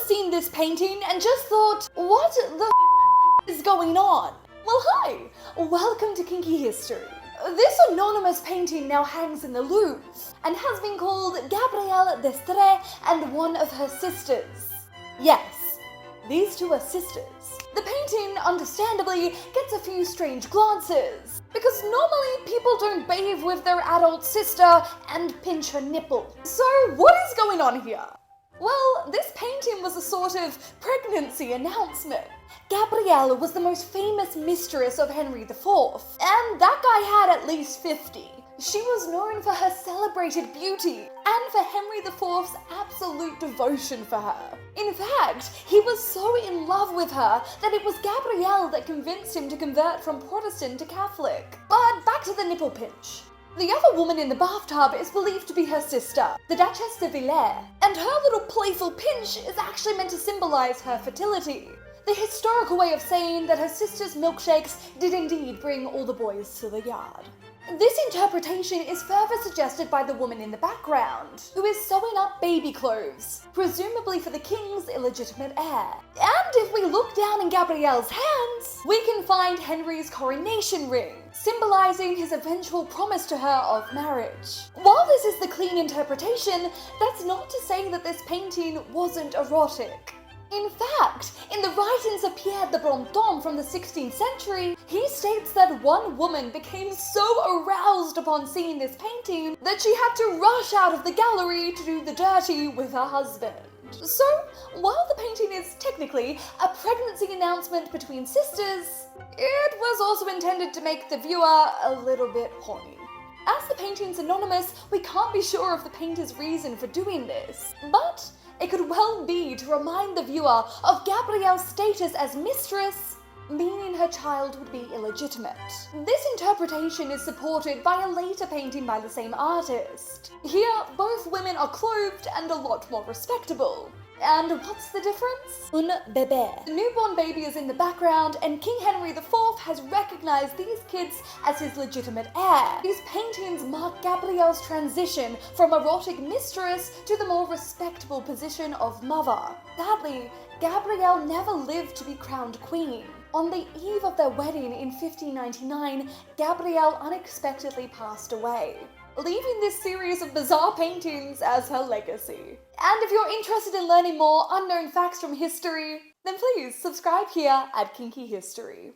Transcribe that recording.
seen this painting and just thought, what the is going on? Well, hi! Welcome to Kinky History. This anonymous painting now hangs in the Louvre and has been called Gabrielle d'Estrée and one of her sisters. Yes, these two are sisters. The painting, understandably, gets a few strange glances, because normally people don't bathe with their adult sister and pinch her nipple. So what is going on here? Well, this painting was a sort of pregnancy announcement. Gabrielle was the most famous mistress of Henry IV, and that guy had at least 50. She was known for her celebrated beauty and for Henry IV's absolute devotion for her. In fact, he was so in love with her that it was Gabrielle that convinced him to convert from Protestant to Catholic. But back to the nipple pinch. The other woman in the bathtub is believed to be her sister, the Duchess de Villers, and her little playful pinch is actually meant to symbolize her fertility. The historical way of saying that her sister's milkshakes did indeed bring all the boys to the yard. This interpretation is further suggested by the woman in the background, who is sewing up baby clothes, presumably for the king's illegitimate heir. And if we look down in Gabrielle's hands, we can find Henry's coronation ring, symbolizing his eventual promise to her of marriage. While this is the clean interpretation, that's not to say that this painting wasn't erotic. In fact, in the writings of Pierre de Brantôme from the 16th century, he states that one woman became so aroused upon seeing this painting that she had to rush out of the gallery to do the dirty with her husband. So, while the painting is technically a pregnancy announcement between sisters, it was also intended to make the viewer a little bit horny. As the painting's anonymous, we can't be sure of the painter's reason for doing this, but it could well be to remind the viewer of Gabrielle's status as mistress, meaning her child would be illegitimate. This interpretation is supported by a later painting by the same artist. Here, both women are clothed and a lot more respectable. And what's the difference? Un bébé. The newborn baby is in the background, and King Henry IV has recognized these kids as his legitimate heir. These paintings mark Gabrielle's transition from erotic mistress to the more respectable position of mother. Sadly, Gabrielle never lived to be crowned queen. On the eve of their wedding in 1599, Gabrielle unexpectedly passed away, leaving this series of bizarre paintings as her legacy. And if you're interested in learning more unknown facts from history, then please subscribe here at Kinky History.